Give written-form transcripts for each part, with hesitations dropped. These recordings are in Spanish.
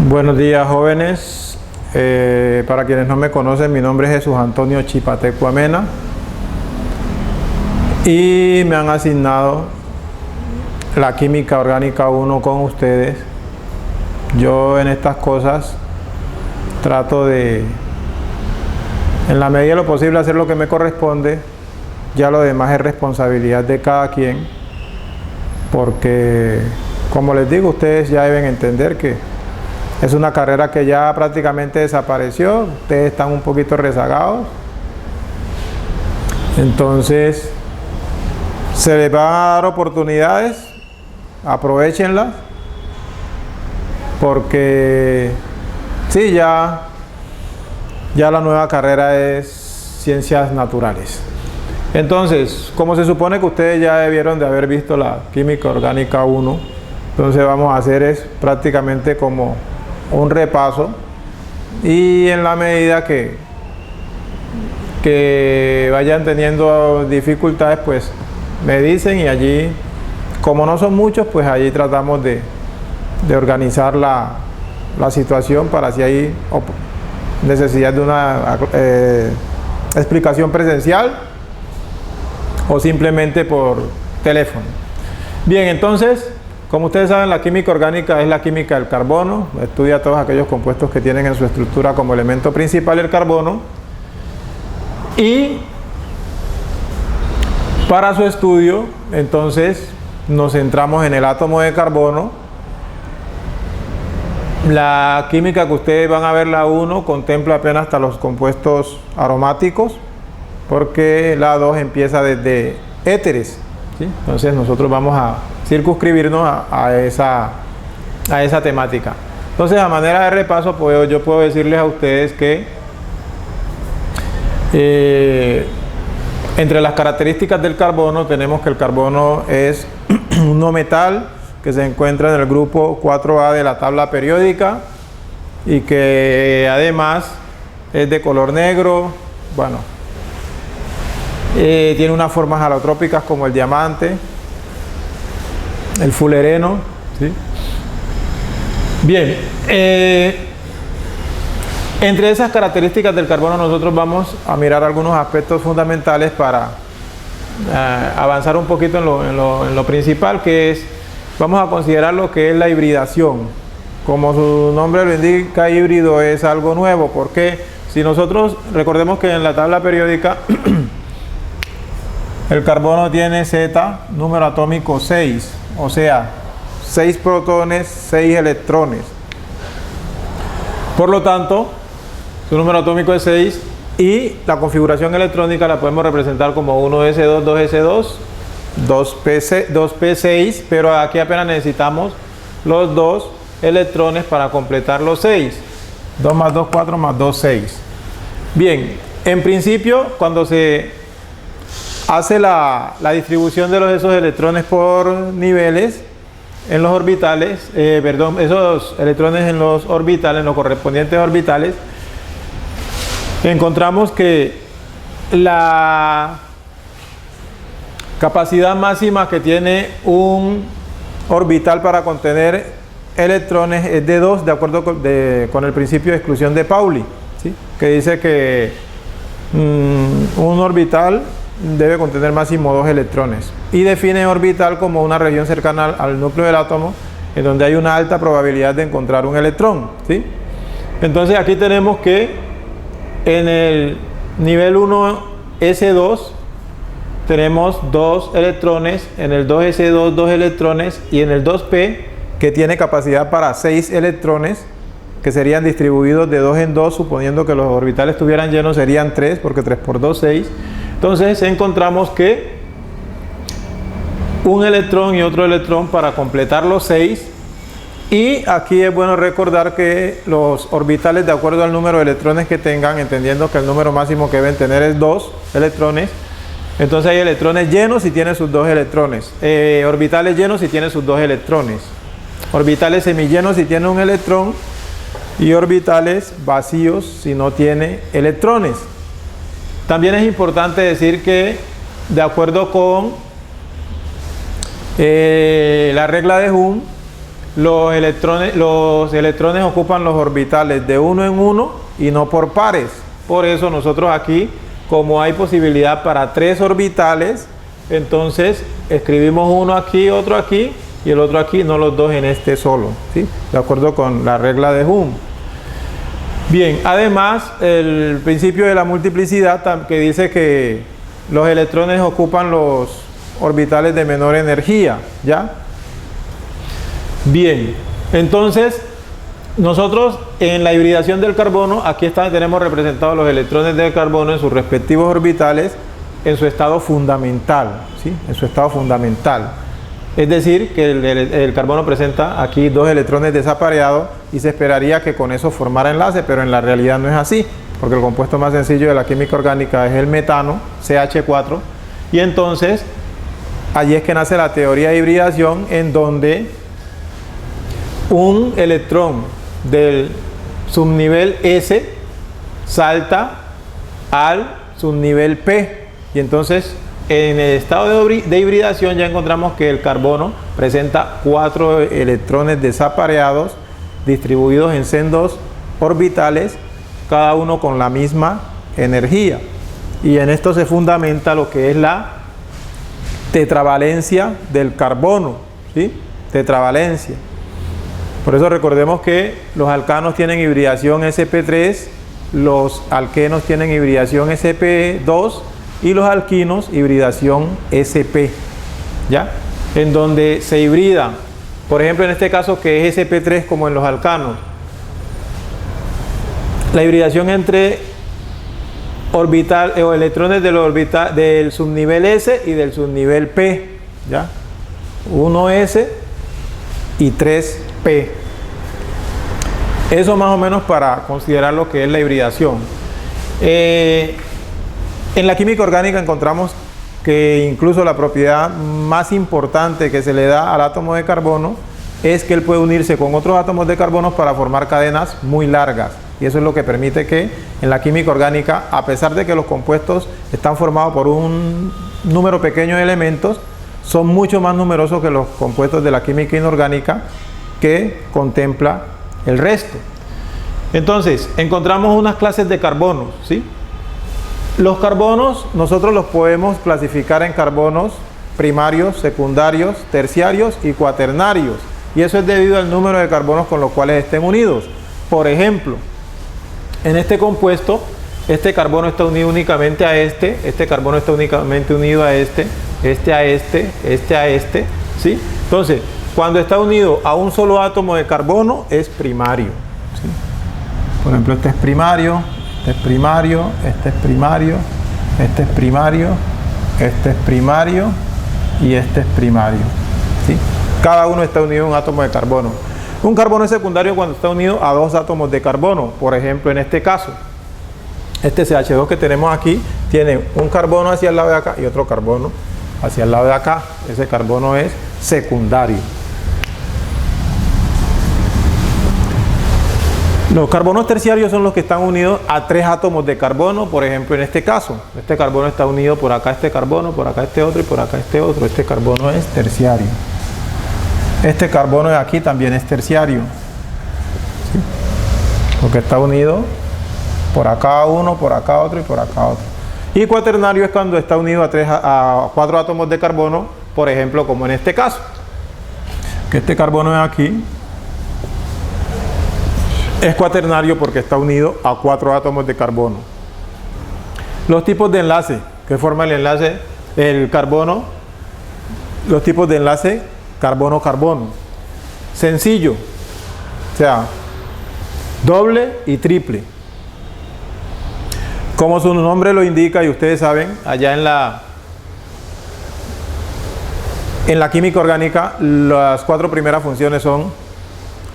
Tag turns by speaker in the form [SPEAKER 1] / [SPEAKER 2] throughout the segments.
[SPEAKER 1] Buenos días, jóvenes. Para quienes no me conocen, mi nombre es Jesús Antonio Chipateco Amena y me han asignado la química orgánica 1 con ustedes. Yo en estas cosas trato de, en la medida de lo posible, hacer lo que me corresponde. Ya lo demás es responsabilidad de cada quien, porque, como les digo, ustedes ya deben entender que es una carrera que ya prácticamente desapareció. Ustedes están un poquito rezagados. Entonces, se les van a dar oportunidades. Aprovechenlas. Porque, sí, ya la nueva carrera es Ciencias Naturales. Entonces, como se supone que ustedes ya debieron de haber visto la Química Orgánica 1, entonces vamos a hacer es prácticamente como un repaso, y en la medida que vayan teniendo dificultades, pues me dicen, y allí, como no son muchos, pues allí tratamos de organizar la situación para si hay necesidad de una explicación presencial o simplemente por teléfono. Bien, entonces, como ustedes saben, la química orgánica es la química del carbono. Estudia todos aquellos compuestos que tienen en su estructura como elemento principal el carbono. Y para su estudio, entonces, nos centramos en el átomo de carbono. La química que ustedes van a ver, la 1, contempla apenas hasta los compuestos aromáticos, porque la 2 empieza desde éteres, ¿sí? Entonces nosotros vamos a circunscribirnos a esa temática. Entonces, a manera de repaso, yo puedo decirles a ustedes que entre las características del carbono tenemos que el carbono es un no metal que se encuentra en el grupo 4A de la tabla periódica y que además es de color negro. Bueno, tiene unas formas alotrópicas como el diamante, el fulereno, ¿sí? Bien, entre esas características del carbono nosotros vamos a mirar algunos aspectos fundamentales para avanzar un poquito en lo principal, que es, vamos a considerar lo que es la hibridación. Como su nombre lo indica, híbrido es algo nuevo, porque si nosotros recordemos que en la tabla periódica el carbono tiene Z, número atómico 6, o sea, 6 protones, 6 electrones. Por lo tanto, su número atómico es 6 y la configuración electrónica la podemos representar como 1s2, 2s2, 2p6, pero aquí apenas necesitamos los 2 electrones para completar los 6. 2 más 2, 4 más 2, 6. Bien, en principio, cuando se hace la distribución de esos electrones por niveles en los orbitales, esos electrones en los orbitales, en los correspondientes orbitales, encontramos que la capacidad máxima que tiene un orbital para contener electrones es de 2, de acuerdo con el principio de exclusión de Pauli, ¿sí? Que dice que un orbital debe contener máximo 2 electrones, y define orbital como una región cercana al núcleo del átomo en donde hay una alta probabilidad de encontrar un electrón, ¿sí? Entonces aquí tenemos que en el nivel 1S2 tenemos 2 electrones, en el 2S2 2 electrones, y en el 2P, que tiene capacidad para 6 electrones, que serían distribuidos de 2 en 2, suponiendo que los orbitales estuvieran llenos, serían 3, porque 3 por 2, 6. Entonces encontramos que un electrón y otro electrón para completar los 6, y aquí es bueno recordar que los orbitales, de acuerdo al número de electrones que tengan, entendiendo que el número máximo que deben tener es 2 electrones, entonces hay electrones llenos si tienen sus 2 electrones, orbitales llenos si tienen sus 2 electrones, orbitales semillenos si tiene un electrón, y orbitales vacíos si no tiene electrones. También es importante decir que, de acuerdo con la regla de Hum, los electrones ocupan los orbitales de uno en uno y no por pares. Por eso nosotros aquí, como hay posibilidad para 3 orbitales, entonces escribimos uno aquí, otro aquí y el otro aquí, no los dos en este solo, ¿sí? De acuerdo con la regla de Ohm. Bien, además el principio de la multiplicidad que dice que los electrones ocupan los orbitales de menor energía, ¿ya? Bien, entonces nosotros en la hibridación del carbono, aquí tenemos representados los electrones del carbono en sus respectivos orbitales en su estado fundamental, ¿sí? En su estado fundamental. Es decir, que el carbono presenta aquí 2 electrones desapareados y se esperaría que con eso formara enlace, pero en la realidad no es así, porque el compuesto más sencillo de la química orgánica es el metano, CH4, y entonces allí es que nace la teoría de hibridación, en donde un electrón del subnivel S salta al subnivel P, y entonces en el estado de hibridación ya encontramos que el carbono presenta 4 electrones desapareados distribuidos en sendos orbitales, cada uno con la misma energía, y en esto se fundamenta lo que es la tetravalencia del carbono, ¿sí? Tetravalencia. Por eso recordemos que los alcanos tienen hibridación sp3, los alquenos tienen hibridación sp2 y los alquinos hibridación sp, ¿ya? En donde se hibrida, por ejemplo en este caso que es sp3 como en los alcanos, la hibridación entre electrones del subnivel S y del subnivel P, ¿ya? 1S y 3P. Eso más o menos para considerar lo que es la hibridación. En la química orgánica encontramos que incluso la propiedad más importante que se le da al átomo de carbono es que él puede unirse con otros átomos de carbono para formar cadenas muy largas, y eso es lo que permite que en la química orgánica, a pesar de que los compuestos están formados por un número pequeño de elementos, son mucho más numerosos que los compuestos de la química inorgánica que contempla el resto. Entonces encontramos unas clases de carbonos, ¿sí? Los carbonos nosotros los podemos clasificar en carbonos primarios, secundarios, terciarios y cuaternarios, y eso es debido al número de carbonos con los cuales estén unidos. Por ejemplo, en este compuesto, este carbono está unido únicamente a este carbono está únicamente unido a este a este, ¿sí? Entonces, cuando está unido a un solo átomo de carbono es primario, ¿sí? Por ejemplo, este es primario, este es primario, este es primario, este es primario, este es primario y este es primario, ¿sí? Cada uno está unido a un átomo de carbono. Un carbono es secundario cuando está unido a 2 átomos de carbono. Por ejemplo, en este caso, este CH2 que tenemos aquí tiene un carbono hacia el lado de acá y otro carbono hacia el lado de acá. Ese carbono es secundario. Los carbonos terciarios son los que están unidos a 3 átomos de carbono. Por ejemplo, en este caso, este carbono está unido por acá este carbono, por acá este otro y por acá este otro. Este carbono es terciario. Este carbono de aquí también es terciario, ¿sí? Porque está unido por acá uno, por acá otro y por acá otro. Y cuaternario es cuando está unido a 4 átomos de carbono, por ejemplo, como en este caso, que este carbono de aquí es cuaternario porque está unido a 4 átomos de carbono. Los tipos de enlace que forma el enlace, el carbono, los tipos de enlace carbono-carbono. Sencillo, o sea, doble y triple. Como su nombre lo indica y ustedes saben, allá en la química orgánica, las 4 primeras funciones son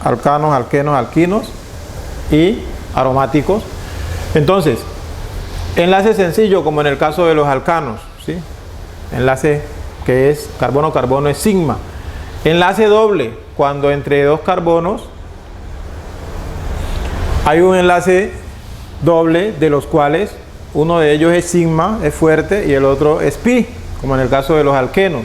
[SPEAKER 1] alcanos, alquenos, alquinos y aromáticos. Entonces, enlace sencillo como en el caso de los alcanos, ¿sí? Enlace que es carbono-carbono es sigma. Enlace doble cuando entre 2 carbonos hay un enlace doble de los cuales uno de ellos es sigma, es fuerte, y el otro es pi, como en el caso de los alquenos.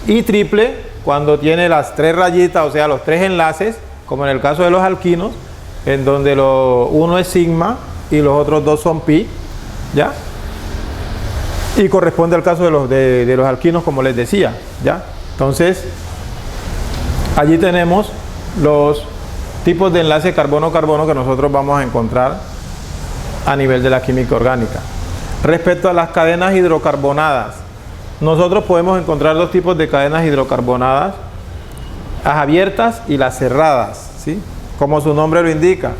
[SPEAKER 1] Y triple cuando tiene las 3 rayitas, o sea, los 3 enlaces, como en el caso de los alquinos, en donde uno es sigma y los otros 2 son pi, ¿ya? Y corresponde al caso de los alquinos, como les decía, ¿ya? Entonces, allí tenemos los tipos de enlace carbono-carbono que nosotros vamos a encontrar a nivel de la química orgánica. Respecto a las cadenas hidrocarbonadas, nosotros podemos encontrar 2 tipos de cadenas hidrocarbonadas, las abiertas y las cerradas, ¿sí? Como su nombre lo indica,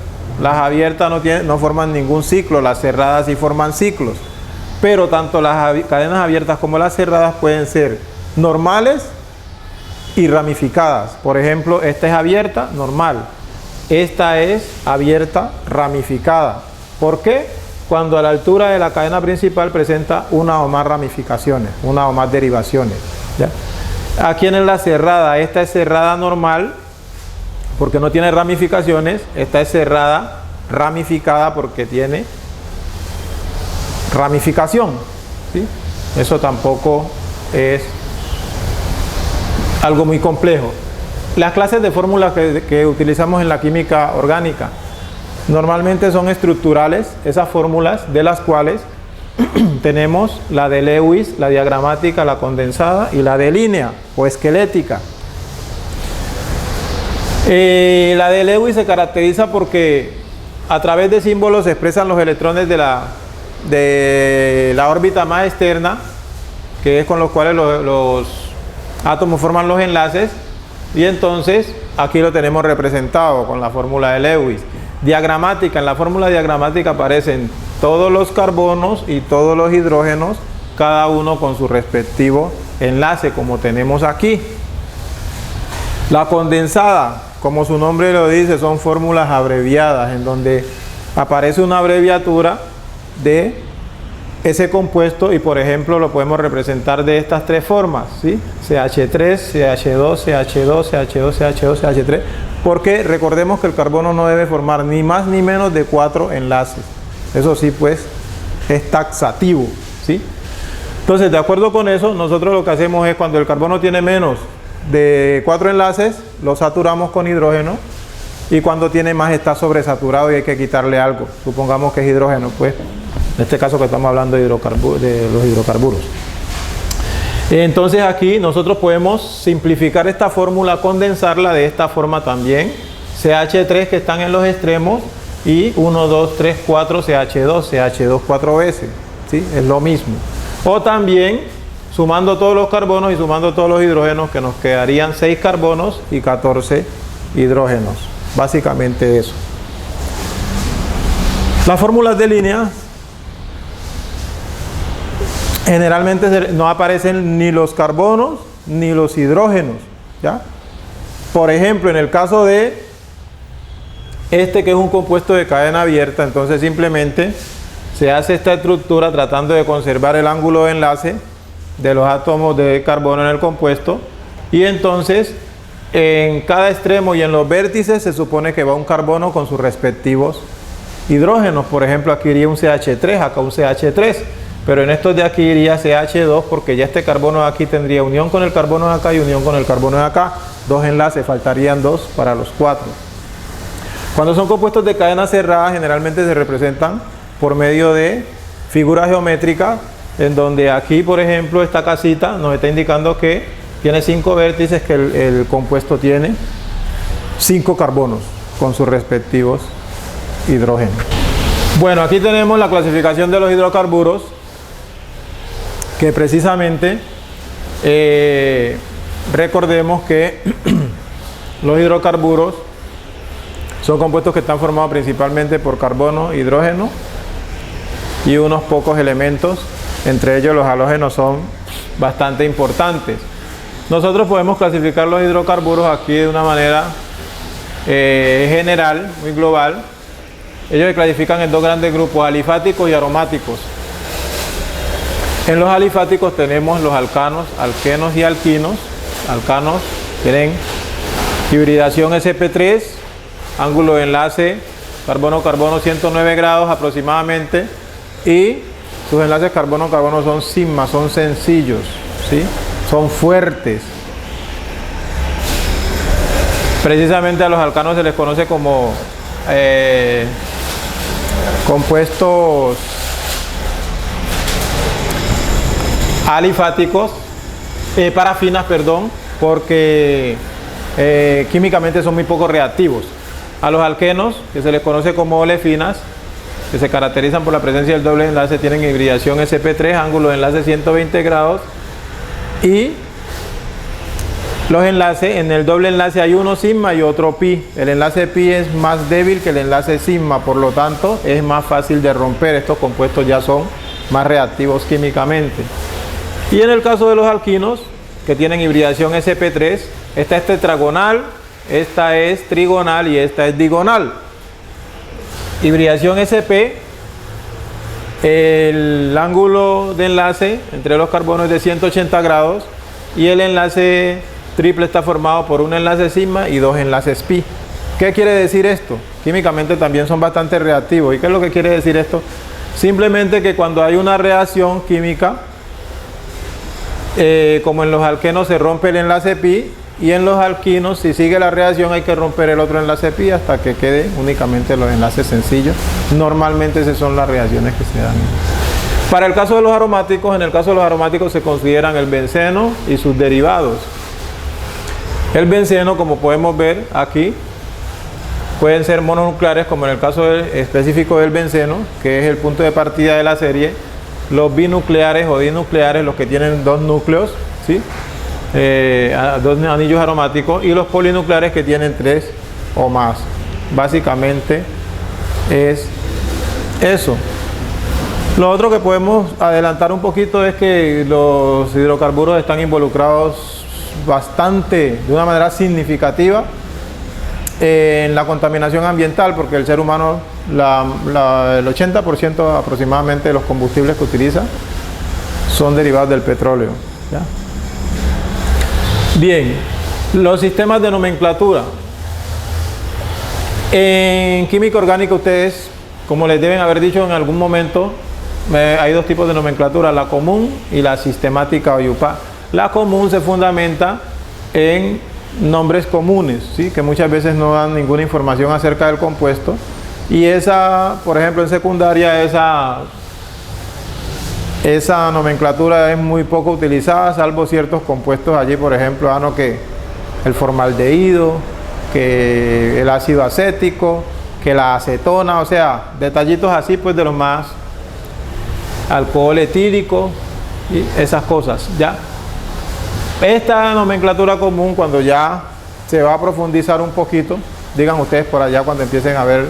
[SPEAKER 1] las abiertas no forman ningún ciclo, las cerradas sí forman ciclos, pero tanto las cadenas abiertas como las cerradas pueden ser normales y ramificadas. Por ejemplo, esta es abierta, normal, esta es abierta, ramificada. ¿Por qué? Cuando a la altura de la cadena principal presenta una o más ramificaciones, una o más derivaciones, ¿ya? Aquí en la cerrada, esta es cerrada normal porque no tiene ramificaciones, esta es cerrada ramificada porque tiene ramificación, ¿sí? Eso tampoco es algo muy complejo. Las clases de fórmulas que utilizamos en la química orgánica normalmente son estructurales, esas fórmulas de las cuales tenemos la de Lewis, la diagramática, la condensada y la de línea o esquelética. La de Lewis se caracteriza porque a través de símbolos se expresan los electrones de la órbita más externa, que es con los cuales los átomos forman los enlaces, y entonces aquí lo tenemos representado con la fórmula de Lewis. Diagramática, en la fórmula diagramática aparecen todos los carbonos y todos los hidrógenos, cada uno con su respectivo enlace, como tenemos aquí. La condensada, como su nombre lo dice, son fórmulas abreviadas, en donde aparece una abreviatura de ese compuesto y, por ejemplo, lo podemos representar de estas 3 formas, ¿sí? CH3, CH2, CH2, CH2, CH2, CH3, porque recordemos que el carbono no debe formar ni más ni menos de 4 enlaces. Eso sí, pues, es taxativo, ¿sí? Entonces, de acuerdo con eso, nosotros lo que hacemos es, cuando el carbono tiene menos de 4 enlaces, lo saturamos con hidrógeno, y cuando tiene más está sobresaturado y hay que quitarle algo. Supongamos que es hidrógeno, pues, en este caso que estamos hablando de los hidrocarburos. Entonces aquí nosotros podemos simplificar esta fórmula, condensarla de esta forma también. CH3 que están en los extremos y 1, 2, 3, 4 CH2, CH2 4 veces, ¿sí? Es lo mismo. O también sumando todos los carbonos y sumando todos los hidrógenos, que nos quedarían 6 carbonos y 14 hidrógenos. Básicamente eso. Las fórmulas de línea, generalmente no aparecen ni los carbonos ni los hidrógenos, ¿ya? Por ejemplo, en el caso de este, que es un compuesto de cadena abierta, entonces simplemente se hace esta estructura tratando de conservar el ángulo de enlace de los átomos de carbono en el compuesto, y entonces en cada extremo y en los vértices se supone que va un carbono con sus respectivos hidrógenos. Por ejemplo, aquí iría un CH3, acá un CH3, pero en estos de aquí iría CH2, porque ya este carbono de aquí tendría unión con el carbono de acá y unión con el carbono de acá. 2 enlaces, faltarían 2 para los 4. Cuando son compuestos de cadena cerrada, generalmente se representan por medio de figuras geométricas, en donde aquí, por ejemplo, esta casita nos está indicando que tiene 5 vértices, que el compuesto tiene 5 carbonos con sus respectivos hidrógenos. Bueno, aquí tenemos la clasificación de los hidrocarburos, que precisamente recordemos que los hidrocarburos son compuestos que están formados principalmente por carbono, hidrógeno y unos pocos elementos. Entre ellos los halógenos son bastante importantes. Nosotros podemos clasificar los hidrocarburos aquí de una manera general, muy global. Ellos se clasifican en 2 grandes grupos, alifáticos y aromáticos. En los alifáticos tenemos los alcanos, alquenos y alquinos. Alcanos tienen hibridación sp3, ángulo de enlace carbono-carbono 109 grados aproximadamente, y sus enlaces carbono-carbono son sigma, son sencillos, ¿sí? Son fuertes. Precisamente a los alcanos se les conoce como compuestos alifáticos, parafinas, perdón, porque químicamente son muy poco reactivos. A los alquenos, que se les conoce como olefinas, que se caracterizan por la presencia del doble enlace, tienen hibridación sp3, ángulo de enlace 120 grados, y los enlaces, en el doble enlace hay uno sigma y otro pi. El enlace pi es más débil que el enlace sigma, por lo tanto es más fácil de romper. Estos compuestos ya son más reactivos químicamente. Y en el caso de los alquinos, que tienen hibridación sp3, esta es tetragonal, esta es trigonal y esta es digonal. Hibridación sp, el ángulo de enlace entre los carbonos es de 180 grados y el enlace triple está formado por un enlace sigma y dos enlaces pi. ¿Qué quiere decir esto? Químicamente también son bastante reactivos. ¿Y qué es lo que quiere decir esto? Simplemente que cuando hay una reacción química, como en los alquenos se rompe el enlace pi, y en los alquinos, si sigue la reacción, hay que romper el otro enlace pi hasta que quede únicamente los enlaces sencillos. Normalmente esas son las reacciones que se dan. Para el caso de los aromáticos, en el caso de los aromáticos se consideran el benceno y sus derivados. El benceno, como podemos ver aquí, pueden ser mononucleares, como en el caso específico del benceno, que es el punto de partida de la serie. Los binucleares o dinucleares, los que tienen dos núcleos, ¿sí? Dos anillos aromáticos, y los polinucleares que tienen 3 o más. Básicamente es eso. Lo otro que podemos adelantar un poquito es que los hidrocarburos están involucrados de una manera significativa en la contaminación ambiental, porque el ser humano, el 80% aproximadamente de los combustibles que utiliza son derivados del petróleo, ¿ya? Bien, los sistemas de nomenclatura. En química orgánica ustedes, como les deben haber dicho en algún momento, hay dos tipos de nomenclatura, la común y la sistemática o IUPAC. La común se fundamenta en nombres comunes, ¿sí? Que muchas veces no dan ninguna información acerca del compuesto, y esa, por ejemplo, en secundaria esa nomenclatura es muy poco utilizada, salvo ciertos compuestos allí, por ejemplo, que el formaldehído, que el ácido acético, que la acetona, o sea, detallitos así pues de los más, alcohol etílico y esas cosas, ¿ya? Esta nomenclatura común, cuando ya se va a profundizar un poquito, digan ustedes por allá cuando empiecen a ver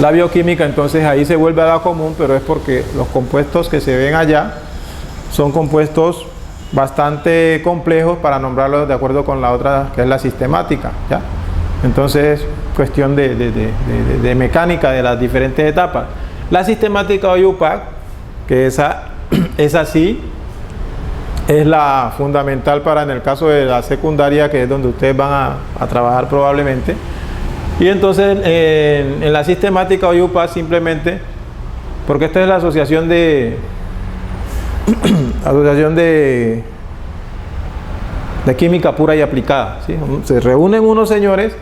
[SPEAKER 1] la bioquímica, entonces ahí se vuelve a la común, pero es porque los compuestos que se ven allá son compuestos bastante complejos para nombrarlos de acuerdo con la otra, que es la sistemática, ¿ya? Entonces, cuestión de mecánica de las diferentes etapas. La sistemática o IUPAC, que esa sí es la fundamental para en el caso de la secundaria, que es donde ustedes van a trabajar probablemente. Y entonces en la sistemática o IUPAC simplemente, porque esta es la asociación de química pura y aplicada, ¿sí? Se reúnen unos señores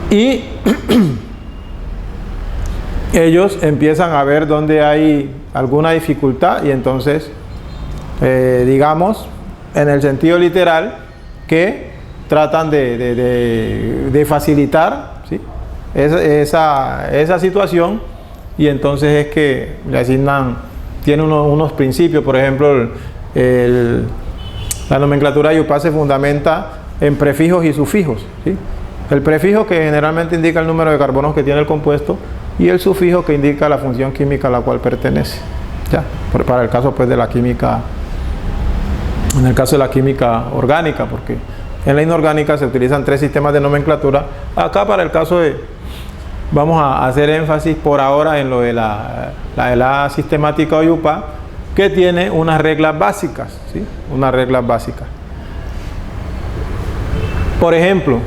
[SPEAKER 1] y ellos empiezan a ver dónde hay alguna dificultad, y entonces digamos en el sentido literal que tratan de facilitar, ¿sí? esa situación, y entonces es que le asignan, tiene unos principios. Por ejemplo, la nomenclatura IUPAC se fundamenta en prefijos y sufijos, ¿sí? El prefijo, que generalmente indica el número de carbonos que tiene el compuesto, y el sufijo, que indica la función química a la cual pertenece, ¿ya? Para el caso pues de la química, en el caso de la química orgánica, porque en la inorgánica se utilizan 3 sistemas de nomenclatura. Acá, para el caso vamos a hacer énfasis por ahora en lo de la sistemática o IUPAC, que tiene unas reglas básicas, ¿sí? Unas reglas básicas. Por ejemplo,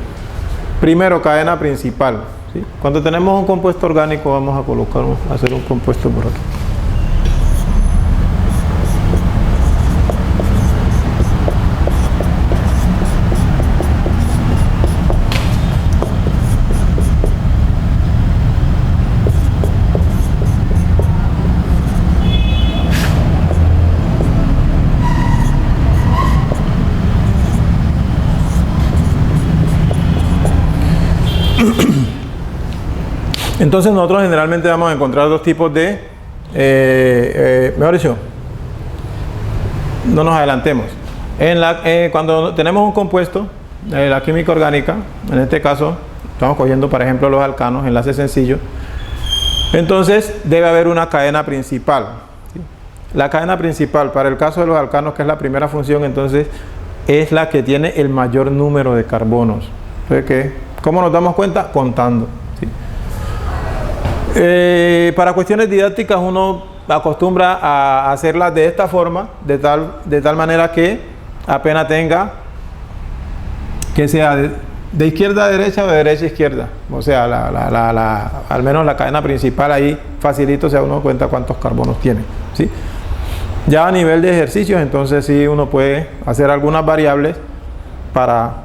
[SPEAKER 1] primero, cadena principal, ¿sí? Cuando tenemos un compuesto orgánico, vamos a hacer un compuesto por aquí. Entonces nosotros generalmente vamos a encontrar dos tipos de, mejor dicho, no nos adelantemos. Cuando tenemos un compuesto, la química orgánica, en este caso, estamos cogiendo por ejemplo los alcanos, enlaces sencillos, entonces debe haber una cadena principal. ¿Sí? La cadena principal, para el caso de los alcanos, que es la primera función, entonces es la que tiene el mayor número de carbonos. Entonces, ¿cómo nos damos cuenta? Contando. ¿Sí? Para cuestiones didácticas uno acostumbra a hacerlas de esta forma, de tal manera que apenas tenga que sea de izquierda a derecha o de derecha a izquierda, o sea, al menos la cadena principal ahí facilito se da uno cuenta cuántos carbonos tiene, ¿sí? Ya a nivel de ejercicios, entonces sí uno puede hacer algunas variables para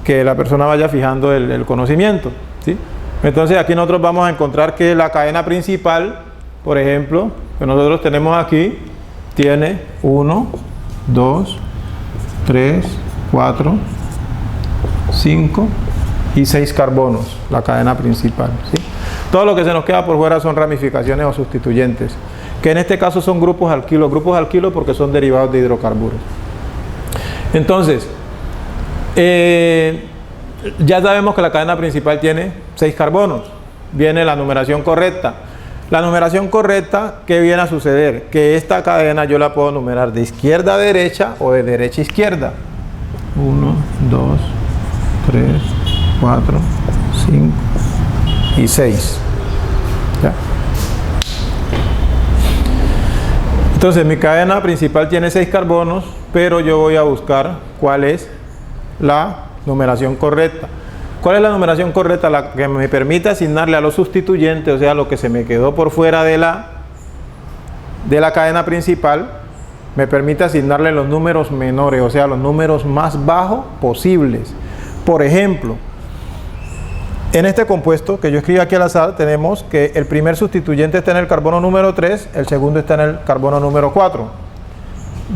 [SPEAKER 1] que la persona vaya fijando el conocimiento, ¿sí? Entonces aquí nosotros vamos a encontrar que la cadena principal, por ejemplo, que nosotros tenemos aquí, tiene 1, 2, 3, 4, 5 y 6 carbonos, la cadena principal, ¿sí? Todo lo que se nos queda por fuera son ramificaciones o sustituyentes, que en este caso son grupos alquilo porque son derivados de hidrocarburos. Entonces, ya sabemos que la cadena principal tiene 6 carbonos, viene la numeración correcta. La numeración correcta, ¿qué viene a suceder? Que esta cadena yo la puedo numerar de izquierda a derecha o de derecha a izquierda. 1, 2, 3, 4, 5 y 6. ¿Ya? Entonces mi cadena principal tiene 6 carbonos, pero yo voy a buscar cuál es la numeración correcta. ¿Cuál es la numeración correcta? La que me permite asignarle a los sustituyentes, o sea, lo que se me quedó por fuera de la cadena principal, me permite asignarle los números menores, o sea, los números más bajos posibles. Por ejemplo, en este compuesto que yo escribo aquí al azar, tenemos que el primer sustituyente está en el carbono número 3, el segundo está en el carbono número 4.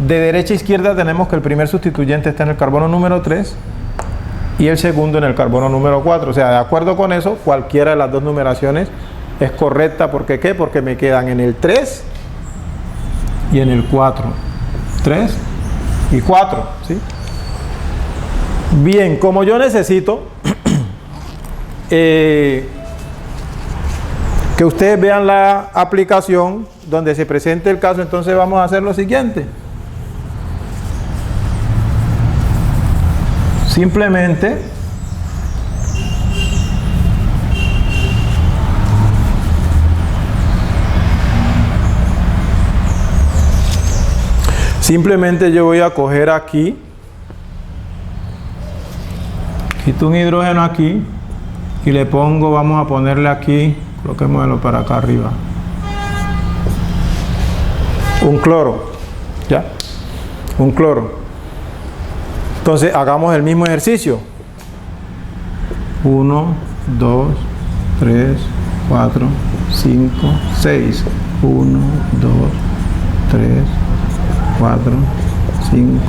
[SPEAKER 1] De derecha a izquierda tenemos que el primer sustituyente está en el carbono número 3 y el segundo en el carbono número 4. O sea, de acuerdo con eso, cualquiera de las dos numeraciones es correcta. ¿Por qué? ¿Qué? Porque me quedan en el 3 y en el 4. 3 y 4, ¿sí? Bien, como yo necesito que ustedes vean la aplicación donde se presente el caso, entonces vamos a hacer lo siguiente. Simplemente yo voy a coger aquí, quito un hidrógeno aquí y le pongo, vamos a ponerle aquí, coloquémoslo para acá arriba, un cloro, ¿ya? Un cloro. Entonces hagamos el mismo ejercicio. 1, 2, 3, 4, 5, 6. 1, 2, 3, 4, 5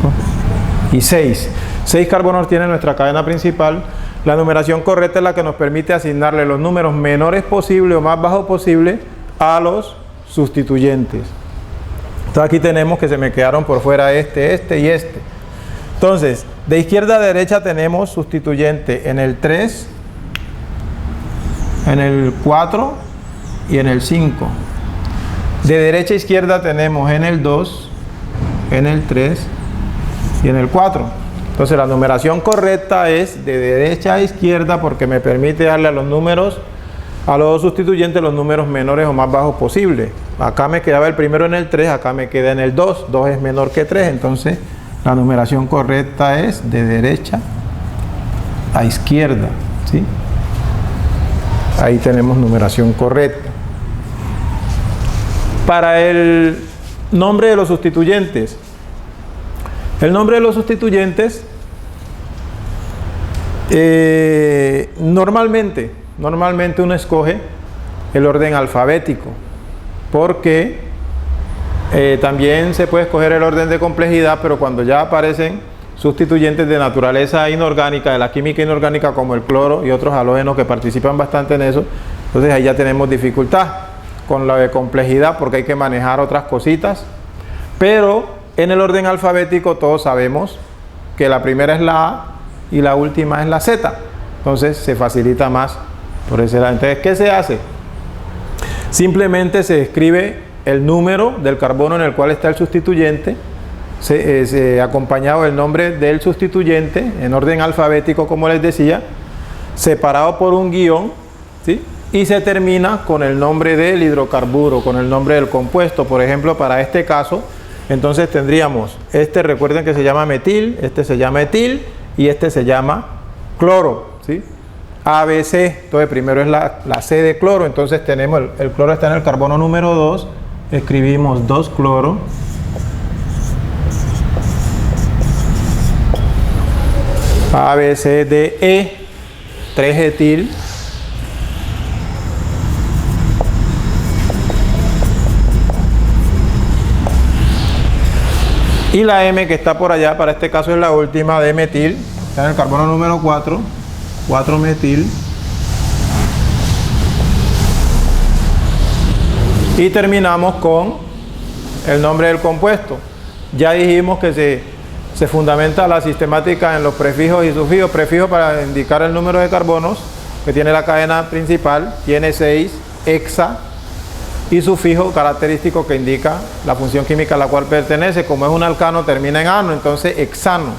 [SPEAKER 1] y 6. 6 carbonos tiene nuestra cadena principal. La numeración correcta es la que nos permite asignarle los números menores posibles o más bajos posibles a los sustituyentes. Entonces aquí tenemos que se me quedaron por fuera este y este. Entonces, de izquierda a derecha tenemos sustituyente en el 3, en el 4 y en el 5. De derecha a izquierda tenemos en el 2, en el 3 y en el 4. Entonces la numeración correcta es de derecha a izquierda porque me permite darle a los números, a los sustituyentes, los números menores o más bajos posibles. Acá me quedaba el primero en el 3, acá me queda en el 2. 2 es menor que 3, entonces la numeración correcta es de derecha a izquierda, ¿sí? Ahí tenemos numeración correcta. Para el nombre de los sustituyentes, el nombre de los sustituyentes normalmente uno escoge el orden alfabético, porque también se puede escoger el orden de complejidad, pero cuando ya aparecen sustituyentes de naturaleza inorgánica, de la química inorgánica, como el cloro y otros halógenos que participan bastante en eso. Entonces ahí ya tenemos dificultad con la de complejidad, porque hay que manejar otras cositas. Pero en el orden alfabético todos sabemos que la primera es la A y la última es la Z. Entonces se facilita más por ese lado. Entonces, ¿qué se hace? Simplemente se escribe el número del carbono en el cual está el sustituyente, acompañado del nombre del sustituyente en orden alfabético, como les decía, separado por un guión, ¿sí? Y se termina con el nombre del hidrocarburo, con el nombre del compuesto. Por ejemplo, para este caso, entonces tendríamos, recuerden que se llama metil, este se llama etil y este se llama cloro, ¿sí? ABC, entonces primero es la C de cloro, entonces tenemos, el cloro está en el carbono número 2, escribimos 2-cloro, ABCDE, 3-etil, y la M que está por allá, para este caso es la última, de metil, está en el carbono número 4, 4-metil, y terminamos con el nombre del compuesto. Ya dijimos que se fundamenta la sistemática en los prefijos y sufijos. Prefijo para indicar el número de carbonos que tiene la cadena principal, tiene 6, hexa, y sufijo característico que indica la función química a la cual pertenece. Como es un alcano, termina en ano, entonces hexano.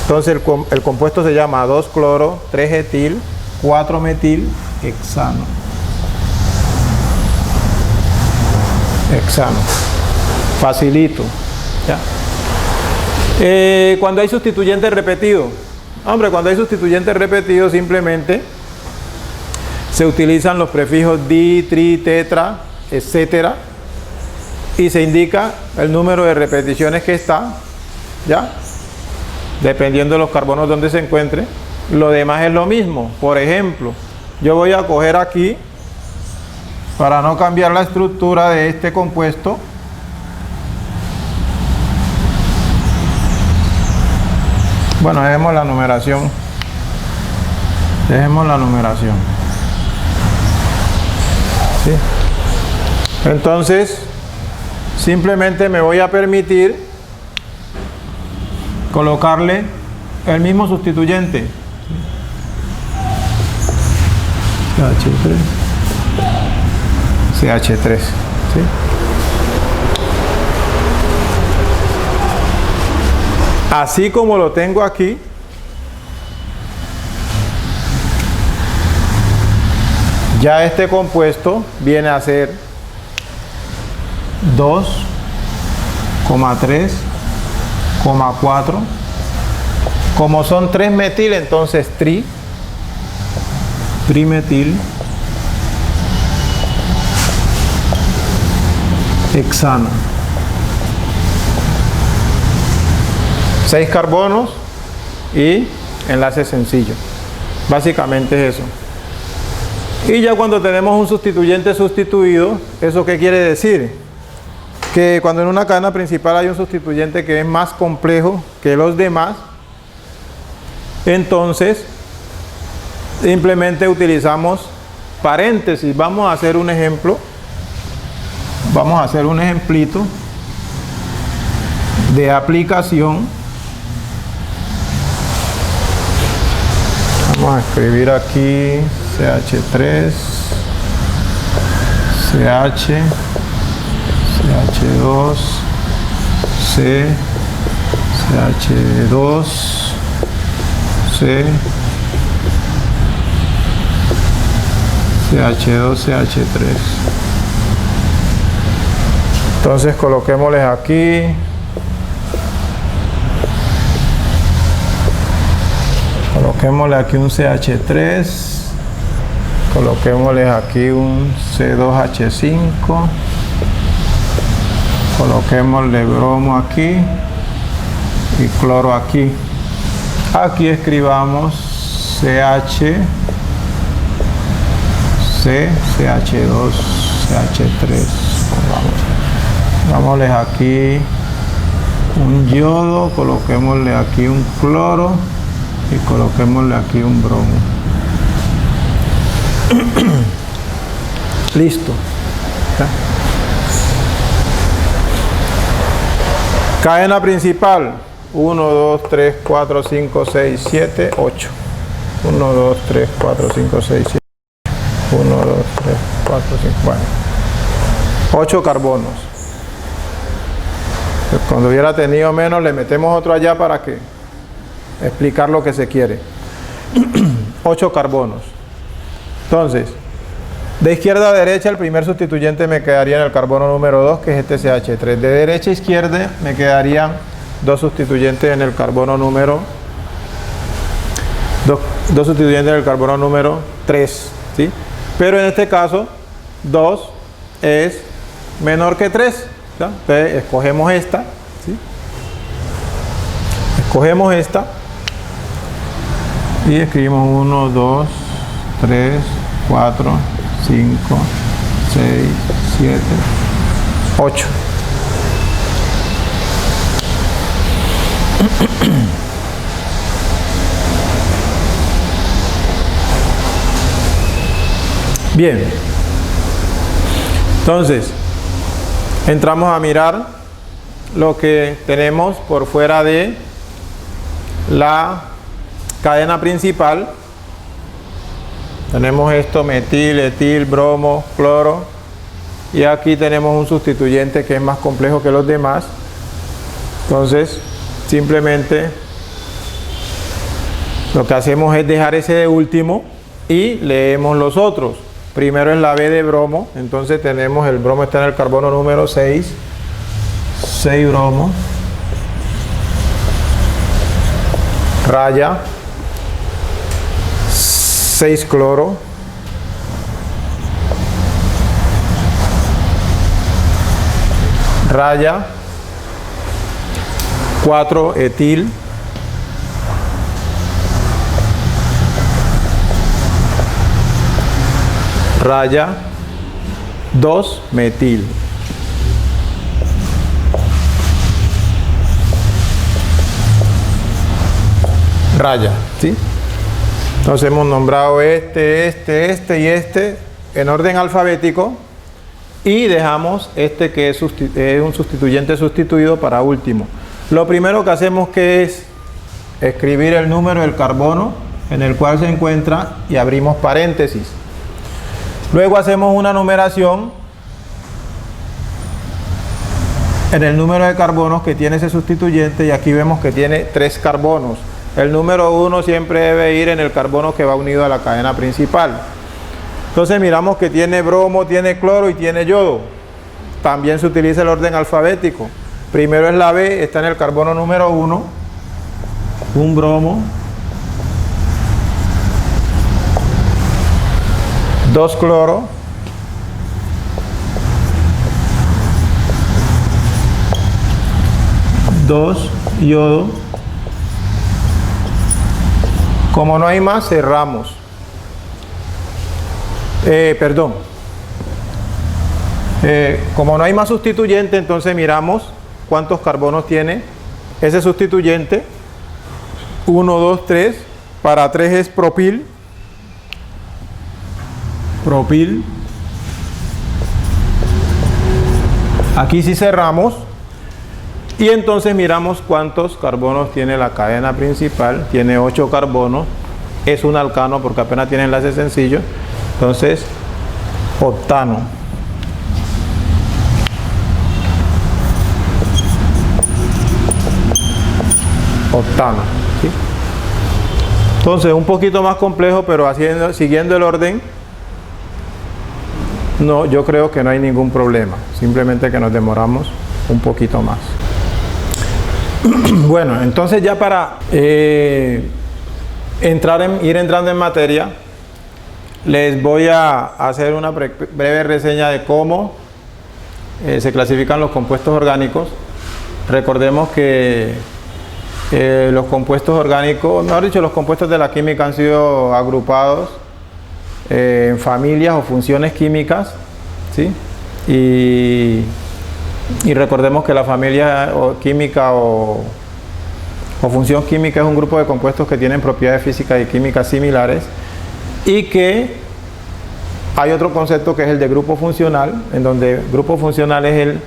[SPEAKER 1] Entonces el compuesto se llama 2-cloro, 3-etil, 4-metil, hexano. Hexano. Facilito. ¿Ya? Cuando hay sustituyentes repetidos. Hombre, cuando hay sustituyentes repetidos simplemente se utilizan los prefijos di, tri, tetra, etcétera, y se indica el número de repeticiones que está, ¿ya? Dependiendo de los carbonos donde se encuentre. Lo demás es lo mismo. Por ejemplo, yo voy a coger aquí, para no cambiar la estructura de este compuesto, bueno, dejemos la numeración. ¿Sí? Entonces, simplemente me voy a permitir colocarle el mismo sustituyente, CH3, ¿sí? Así como lo tengo aquí, ya este compuesto viene a ser 2,3,4. Como son 3-metil, entonces trimetil, hexano. 6 carbonos y enlace sencillo. Básicamente es eso. Y ya cuando tenemos un sustituyente sustituido, ¿eso qué quiere decir? Que cuando en una cadena principal hay un sustituyente que es más complejo que los demás, entonces simplemente utilizamos paréntesis. Vamos a hacer un ejemplo. Vamos a hacer un ejemplito de aplicación. Vamos a escribir aquí CH3, CH, CH2, C, CH2, C, CH2, CH3. Entonces coloquémosles aquí. Coloquémosle aquí un CH3, coloquémosle aquí un C2H5, coloquémosle bromo aquí y cloro aquí. Aquí escribamos CH, C, CH2, CH3. Vámonos aquí un yodo, coloquémosle aquí un cloro y coloquémosle aquí un bromo. Listo. Cadena principal 1, 2, 3, 4, 5, 6, 7, 8. 1, 2, 3, 4, 5, 6, 7. 1, 2, 3, 4, 5. Bueno, 8 carbonos. Cuando hubiera tenido menos, le metemos otro allá para que explicar lo que se quiere. 8 carbonos. Entonces, de izquierda a derecha, el primer sustituyente me quedaría en el carbono número 2, que es este CH3. De derecha a izquierda me quedarían 2 sustituyentes en el carbono número 2 sustituyentes en el carbono número 3, ¿sí? Pero en este caso 2 es menor que 3, ¿ya? Entonces escogemos esta, ¿sí? Escogemos esta y escribimos 1, 2, 3, 4, 5, 6, 7, 8. Bien, entonces entramos a mirar lo que tenemos por fuera de la cadena principal. Tenemos esto: metil, etil, bromo, cloro, y aquí tenemos un sustituyente que es más complejo que los demás. Entonces simplemente lo que hacemos es dejar ese de último y leemos los otros. Primero es la B de bromo, entonces tenemos el bromo está en el carbono número 6, 6 bromo, raya, 6 cloro, raya, 4 etil, raya, 2 metil. Raya, ¿sí? Entonces hemos nombrado este y este en orden alfabético y dejamos este que es un sustituyente sustituido para último. Lo primero que hacemos que es escribir el número del carbono en el cual se encuentra y abrimos paréntesis. Luego hacemos una numeración en el número de carbonos que tiene ese sustituyente y aquí vemos que tiene 3 carbonos. El número 1 siempre debe ir en el carbono que va unido a la cadena principal. Entonces miramos que tiene bromo, tiene cloro y tiene yodo. También se utiliza el orden alfabético. Primero es la B, está en el carbono número 1, un bromo, 2 cloro, 2 yodo. Como no hay más, cerramos. Como no hay más sustituyente, entonces miramos cuántos carbonos tiene ese sustituyente. 1, 2, 3. Para 3 es propil. Propil. Aquí sí cerramos. Y entonces miramos cuántos carbonos tiene la cadena principal. Tiene 8 carbonos. Es un alcano porque apenas tiene enlace sencillo. Entonces, octano. Octano, ¿sí? Entonces, un poquito más complejo, pero siguiendo el orden, no, yo creo que no hay ningún problema. Simplemente que nos demoramos un poquito más. Bueno, entonces ya para ir entrando en materia, les voy a hacer una breve reseña de cómo se clasifican los compuestos orgánicos. Recordemos que los compuestos orgánicos, mejor dicho, los compuestos de la química han sido agrupados en familias o funciones químicas, ¿sí? Y Y recordemos que la familia química o función química es un grupo de compuestos que tienen propiedades físicas y químicas similares, y que hay otro concepto que es el de grupo funcional, en donde grupo funcional es el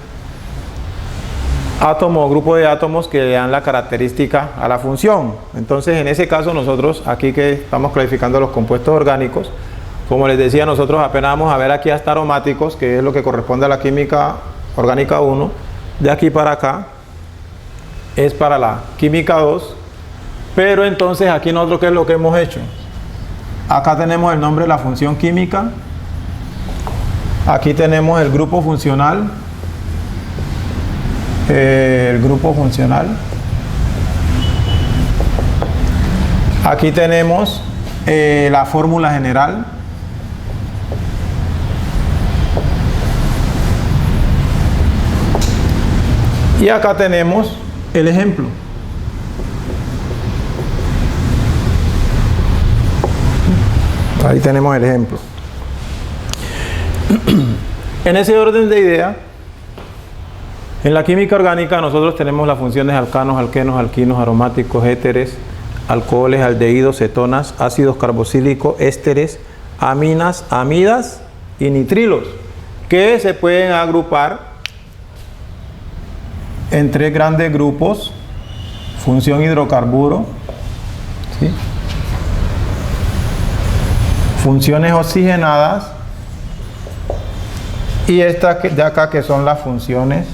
[SPEAKER 1] átomo o grupo de átomos que le dan la característica a la función. Entonces, en ese caso, nosotros aquí que estamos clasificando los compuestos orgánicos, como les decía, nosotros apenas vamos a ver aquí hasta aromáticos, que es lo que corresponde a la química orgánica 1. De aquí para acá es para la química 2. Pero entonces aquí nosotros, ¿qué es lo que hemos hecho? Acá tenemos el nombre de la función química. Aquí tenemos el grupo funcional. El grupo funcional. Aquí tenemos la fórmula general. Y acá tenemos el ejemplo. Ahí tenemos el ejemplo. En ese orden de idea, en la química orgánica nosotros tenemos las funciones alcanos, alquenos, alquinos, aromáticos, éteres, alcoholes, aldehídos, cetonas, ácidos carboxílicos, ésteres, aminas, amidas y nitrilos, que se pueden agrupar en tres grandes grupos: función hidrocarburo, ¿sí?, funciones oxigenadas, y estas de acá que son las funciones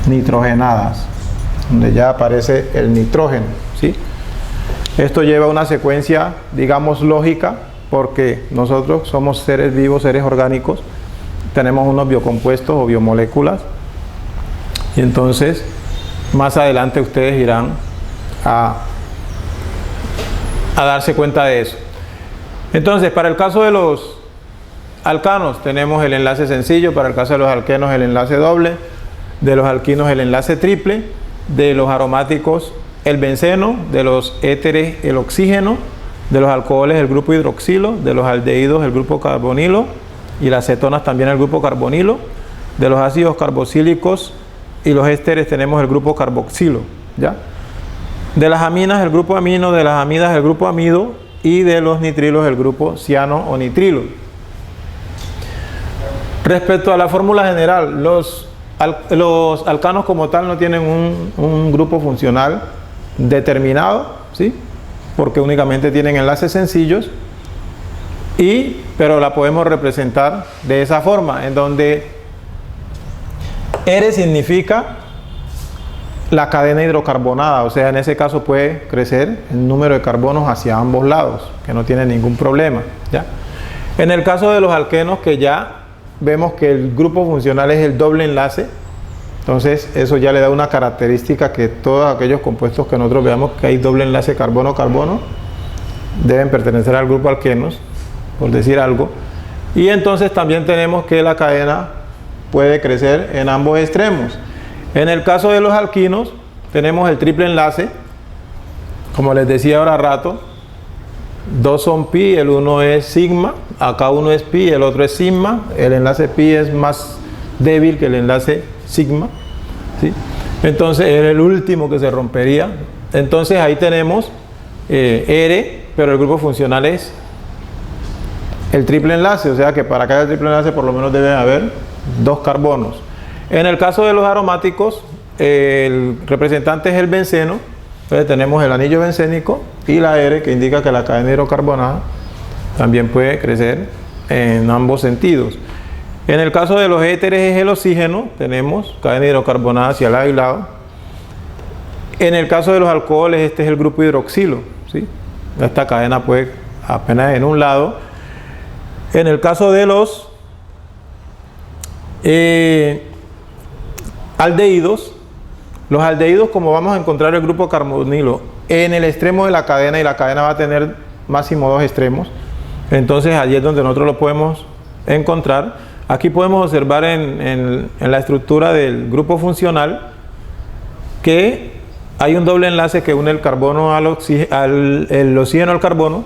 [SPEAKER 1] nitrogenadas, donde ya aparece el nitrógeno, ¿sí? Esto lleva una secuencia, digamos, lógica, porque nosotros somos seres vivos, seres orgánicos, tenemos unos biocompuestos o biomoléculas, y entonces más adelante ustedes irán a darse cuenta de eso. Entonces, para el caso de los alcanos tenemos el enlace sencillo, para el caso de los alquenos el enlace doble, de los alquinos el enlace triple, de los aromáticos el benceno, de los éteres el oxígeno, de los alcoholes el grupo hidroxilo, de los aldehídos el grupo carbonilo y las cetonas también el grupo carbonilo, de los ácidos carboxílicos y los ésteres tenemos el grupo carboxilo, ¿ya? De las aminas el grupo amino, de las amidas el grupo amido, y de los nitrilos el grupo ciano o nitrilo. Respecto a la fórmula general, los alcanos como tal no tienen un grupo funcional determinado, ¿sí?, porque únicamente tienen enlaces sencillos, pero la podemos representar de esa forma, en donde R significa la cadena hidrocarbonada, o sea, en ese caso puede crecer el número de carbonos hacia ambos lados, que no tiene ningún problema, ¿ya? En el caso de los alquenos, que ya vemos que el grupo funcional es el doble enlace, entonces eso ya le da una característica que todos aquellos compuestos que nosotros veamos que hay doble enlace carbono-carbono deben pertenecer al grupo alquenos, por decir algo. Y entonces también tenemos que la cadena puede crecer en ambos extremos. En el caso de los alquinos tenemos el triple enlace, como les decía ahora rato, dos son pi, el uno es sigma, acá uno es pi, el otro es sigma, el enlace pi es más débil que el enlace sigma, ¿sí? Entonces es el último que se rompería. Entonces ahí tenemos R, pero el grupo funcional es el triple enlace, o sea que para cada triple enlace por lo menos deben haber dos carbonos. En el caso de los aromáticos, el representante es el benceno, entonces tenemos el anillo bencénico y la R, que indica que la cadena hidrocarbonada también puede crecer en ambos sentidos. En el caso de los éteres es el oxígeno, tenemos cadena hidrocarbonada hacia lado y lado. En el caso de los alcoholes, este es el grupo hidroxilo, ¿sí? Esta cadena puede apenas en un lado. En el caso de los aldehídos, como vamos a encontrar el grupo carbonilo en el extremo de la cadena, y la cadena va a tener máximo dos extremos, entonces allí es donde nosotros lo podemos encontrar. Aquí podemos observar en la estructura del grupo funcional que hay un doble enlace que une el carbono el oxígeno al carbono,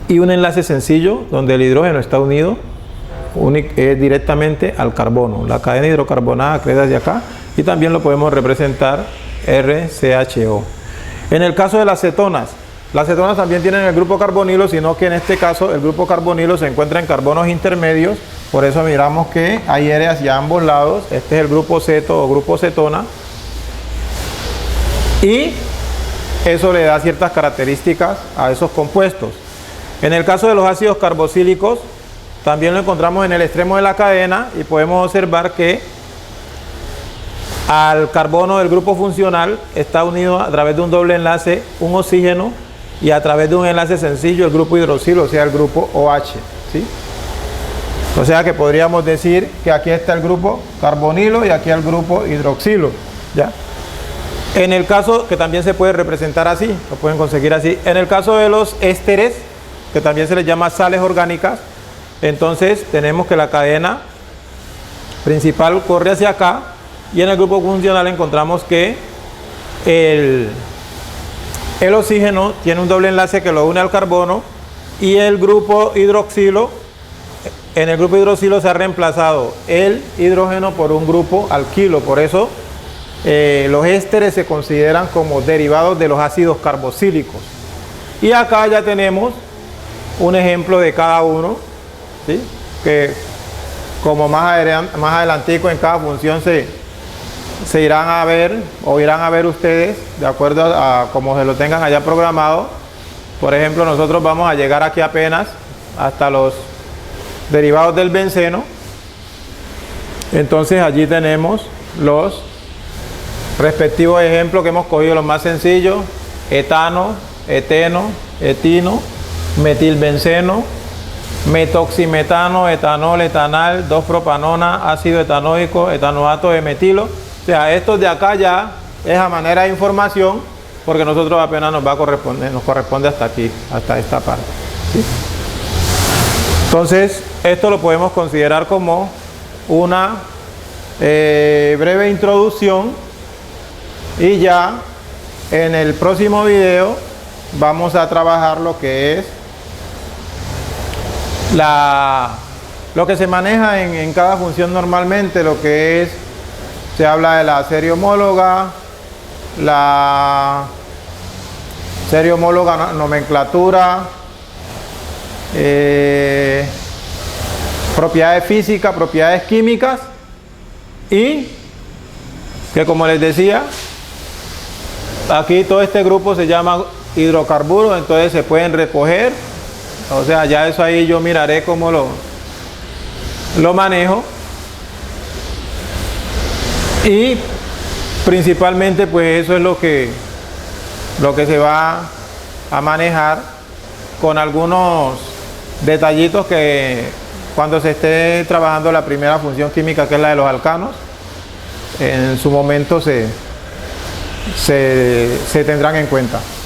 [SPEAKER 1] y un enlace sencillo donde el hidrógeno está unido directamente al carbono. La cadena hidrocarbonada acreta hacia acá y también lo podemos representar RCHO. En el caso de las cetonas también tienen el grupo carbonilo, sino que en este caso el grupo carbonilo se encuentra en carbonos intermedios, por eso miramos que hay R hacia ambos lados. Este es el grupo ceto o grupo cetona, y eso le da ciertas características a esos compuestos. En el caso de los ácidos carboxílicos, también lo encontramos en el extremo de la cadena y podemos observar que al carbono del grupo funcional está unido a través de un doble enlace un oxígeno, y a través de un enlace sencillo el grupo hidroxilo, o sea el grupo OH, ¿sí? O sea que podríamos decir que aquí está el grupo carbonilo y aquí el grupo hidroxilo, ¿ya? En el caso, que también se puede representar así, lo pueden conseguir así, en el caso de los ésteres, que también se les llama sales orgánicas, entonces tenemos que la cadena principal corre hacia acá, y en el grupo funcional encontramos que el oxígeno tiene un doble enlace que lo une al carbono, y el grupo hidroxilo, en el grupo hidroxilo se ha reemplazado el hidrógeno por un grupo alquilo. Por eso los ésteres se consideran como derivados de los ácidos carboxílicos. Y acá ya tenemos un ejemplo de cada uno, ¿sí? Que como más adelantico en cada función se irán a ver, o irán a ver ustedes de acuerdo a como se lo tengan allá programado. Por ejemplo, nosotros vamos a llegar aquí apenas hasta los derivados del benceno. Entonces allí tenemos los respectivos ejemplos que hemos cogido, los más sencillos: etano, eteno, etino, metilbenceno, metoximetano, etanol, etanal, 2-propanona, ácido etanoico, etanoato de metilo. O sea, estos de acá ya es a manera de información, porque nosotros apenas nos corresponde hasta aquí, hasta esta parte, ¿sí? Entonces, esto lo podemos considerar como una breve introducción, y ya en el próximo video vamos a trabajar lo que es lo que se maneja en cada función normalmente, lo que es, se habla de la serie homóloga, nomenclatura, propiedades físicas, propiedades químicas, y que, como les decía, aquí todo este grupo se llama hidrocarburos, entonces se pueden recoger. O sea, ya eso ahí yo miraré cómo lo manejo. Y principalmente pues eso es lo que se va a manejar, con algunos detallitos que cuando se esté trabajando la primera función química, que es la de los alcanos, en su momento se tendrán en cuenta.